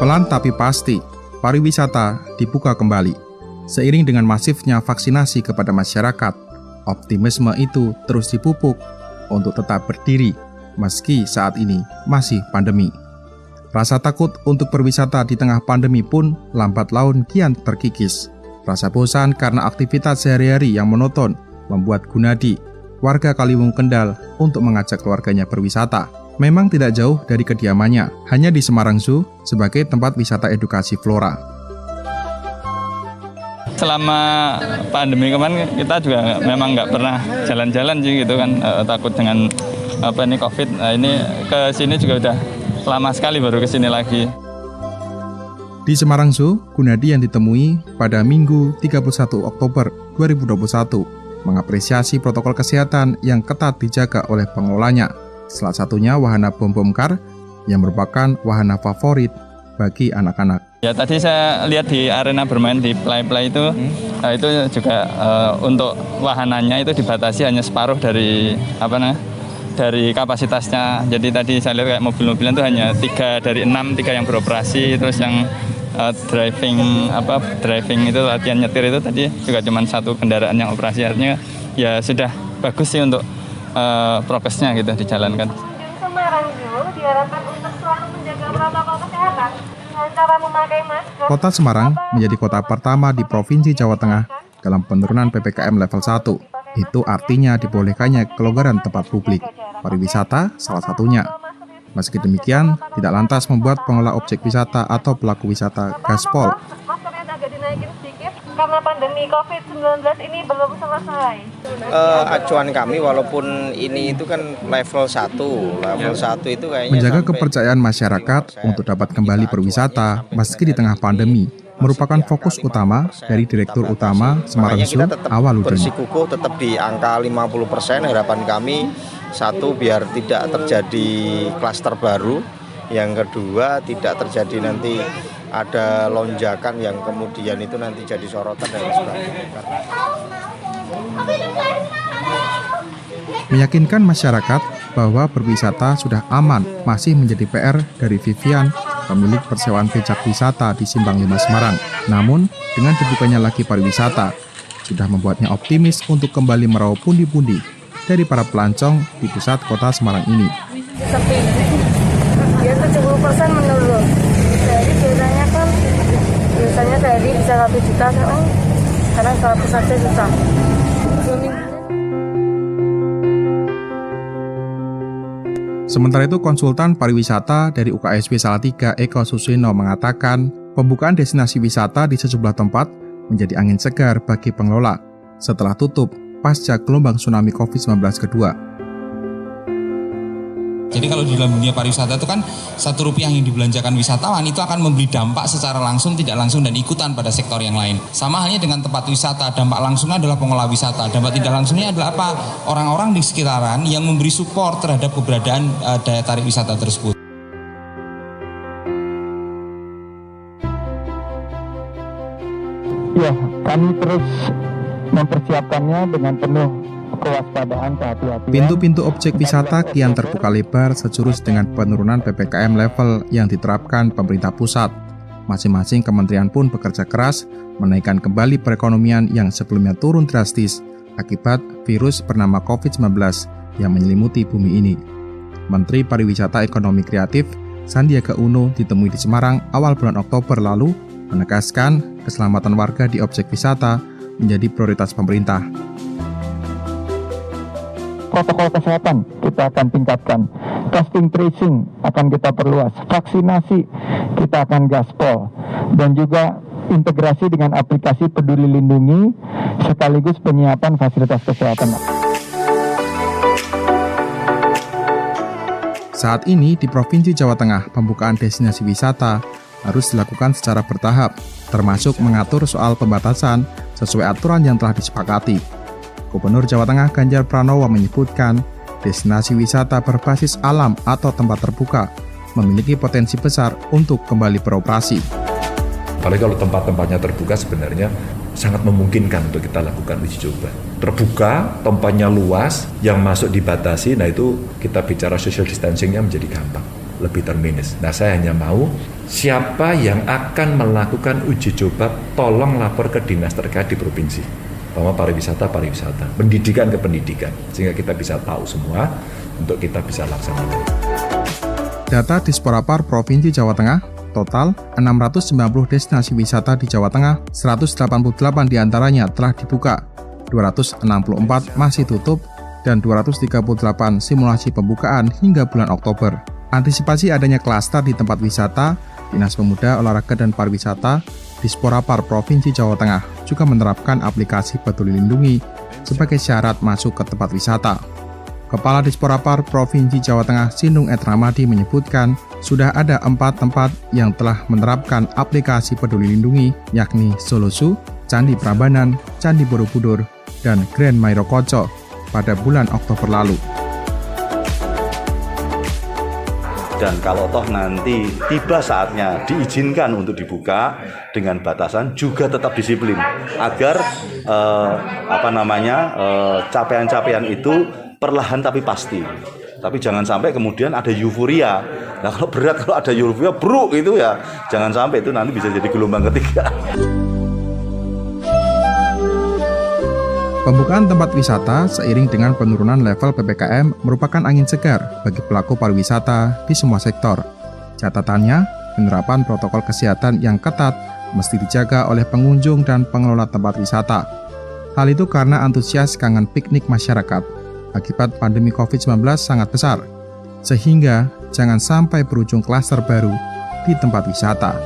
Pelan tapi pasti, pariwisata dibuka kembali. Seiring dengan masifnya vaksinasi kepada masyarakat, optimisme itu terus dipupuk untuk tetap berdiri meski saat ini masih pandemi. Rasa takut untuk berwisata di tengah pandemi pun lambat laun kian terkikis. Rasa bosan karena aktivitas sehari-hari yang monoton membuat Gunadi, warga Kaliwung Kendal, untuk mengajak keluarganya berwisata. Memang tidak jauh dari kediamannya, hanya di Semarang Zoo sebagai tempat wisata edukasi flora. Selama pandemi kemarin kita juga memang nggak pernah jalan-jalan sih gitu kan, takut dengan COVID. Nah, ini ke sini juga udah lama sekali baru ke sini lagi. Di Semarang Zoo, Gunadi yang ditemui pada Minggu 31 Oktober 2021 mengapresiasi protokol kesehatan yang ketat dijaga oleh pengelolanya. Salah satunya wahana bom-bom kar yang merupakan wahana favorit bagi anak-anak. Ya, tadi saya lihat di arena bermain di Play itu, itu juga untuk wahananya itu dibatasi hanya separuh dari dari kapasitasnya. Jadi tadi saya lihat kayak mobil-mobilan itu hanya 3 dari 6, 3 yang beroperasi, terus yang driving itu latihan nyetir itu tadi juga cuma 1 kendaraan yang operasi. Artinya ya sudah bagus sih untuk prokesnya gitu dijalankan. Semarang Zoo diharapkan untuk selalu menjaga protokol kesehatan dengan cara memakai masker. Kota Semarang menjadi kota pertama di Provinsi Jawa Tengah dalam penurunan PPKM level 1. Itu artinya dibolehkannya kelonggaran tempat publik. Pariwisata salah satunya. Meski demikian, tidak lantas membuat pengelola objek wisata atau pelaku wisata gaspol. Maskernya agak dinaikin sedikit karena pandemi COVID-19 ini belum selesai. Acuan kami walaupun ini itu kan level 1 itu kayaknya menjaga kepercayaan masyarakat untuk dapat kembali berwisata meski di tengah pandemi merupakan fokus utama dari Direktur Utama Semarang Zoo Awaludin. Bersikukuh tetap di angka 50%. Harapan kami, satu, biar tidak terjadi klaster baru. Yang kedua, tidak terjadi nanti ada lonjakan yang kemudian itu nanti jadi sorotan dan sebagainya. Meyakinkan masyarakat bahwa berwisata sudah aman masih menjadi PR dari Vivian, pemilik persewaan becak wisata di Simpang 5 Semarang. Namun, dengan dibukanya lagi pariwisata, sudah membuatnya optimis untuk kembali meraup pundi-pundi dari para pelancong di pusat kota Semarang ini. Sepi, ya 70% menurun. Jadi biasanya dari bisa 1 juta, sekarang 100 saja susah. Sementara itu, konsultan pariwisata dari UKSW Salatiga Eko Suseno mengatakan pembukaan destinasi wisata di sejumlah tempat menjadi angin segar bagi pengelola setelah tutup pasca gelombang tsunami COVID-19 kedua. Jadi kalau di dalam dunia pariwisata itu kan Rp1 yang dibelanjakan wisatawan itu akan memberi dampak secara langsung, tidak langsung, dan ikutan pada sektor yang lain. Sama halnya dengan tempat wisata, dampak langsungnya adalah pengelola wisata, dampak tidak langsungnya adalah apa? Orang-orang di sekitaran yang memberi support terhadap keberadaan daya tarik wisata tersebut. Ya, kami terus mempersiapkannya dengan penuh kewaspadaan, kehati-hatian. Pintu-pintu objek wisata kian terbuka lebar sejurus dengan penurunan PPKM level yang diterapkan pemerintah pusat. Masing-masing kementerian pun bekerja keras menaikkan kembali perekonomian yang sebelumnya turun drastis akibat virus bernama COVID-19 yang menyelimuti bumi ini. Menteri Pariwisata Ekonomi Kreatif Sandiaga Uno ditemui di Semarang awal bulan Oktober lalu menegaskan keselamatan warga di objek wisata menjadi prioritas pemerintah. Protokol kesehatan kita akan tingkatkan, testing tracing akan kita perluas, vaksinasi kita akan gaspol, dan juga integrasi dengan aplikasi Peduli Lindungi sekaligus penyiapan fasilitas kesehatan. Saat ini di Provinsi Jawa Tengah, pembukaan destinasi wisata harus dilakukan secara bertahap, termasuk mengatur soal pembatasan sesuai aturan yang telah disepakati. Gubernur Jawa Tengah Ganjar Pranowo menyebutkan destinasi wisata berbasis alam atau tempat terbuka memiliki potensi besar untuk kembali beroperasi. Apalagi kalau tempat-tempatnya terbuka sebenarnya sangat memungkinkan untuk kita lakukan uji coba. Terbuka, tempatnya luas, yang masuk dibatasi, nah itu kita bicara social distancing-nya menjadi gampang. lebih terminus. Nah, saya hanya mau siapa yang akan melakukan uji coba, tolong lapor ke dinas terkait di provinsi. Pariwisata, pendidikan ke pendidikan, sehingga kita bisa tahu semua untuk kita bisa laksanakan. Data Disporapar Provinsi Jawa Tengah, total 690 destinasi wisata di Jawa Tengah, 188 diantaranya telah dibuka, 264 masih tutup, dan 238 simulasi pembukaan hingga bulan Oktober. Antisipasi adanya klaster di tempat wisata, Dinas Pemuda, Olahraga dan Pariwisata Disporapar Provinsi Jawa Tengah juga menerapkan aplikasi Peduli Lindungi sebagai syarat masuk ke tempat wisata. Kepala Disporapar Provinsi Jawa Tengah Sindung Ed Ramadi menyebutkan sudah ada 4 tempat yang telah menerapkan aplikasi Peduli Lindungi, yakni Solosu, Candi Prambanan, Candi Borobudur, dan Grand Mairokoco pada bulan Oktober lalu. Dan kalau toh nanti tiba saatnya diizinkan untuk dibuka dengan batasan, juga tetap disiplin agar capaian-capaian itu perlahan tapi pasti. Tapi jangan sampai kemudian ada euforia. Nah, kalau ada euforia bruk itu ya jangan sampai itu nanti bisa jadi gelombang ketiga. Pembukaan tempat wisata seiring dengan penurunan level PPKM merupakan angin segar bagi pelaku pariwisata di semua sektor. Catatannya, penerapan protokol kesehatan yang ketat mesti dijaga oleh pengunjung dan pengelola tempat wisata. Hal itu karena antusias kangen piknik masyarakat akibat pandemi COVID-19 sangat besar, sehingga jangan sampai berujung klaster baru di tempat wisata.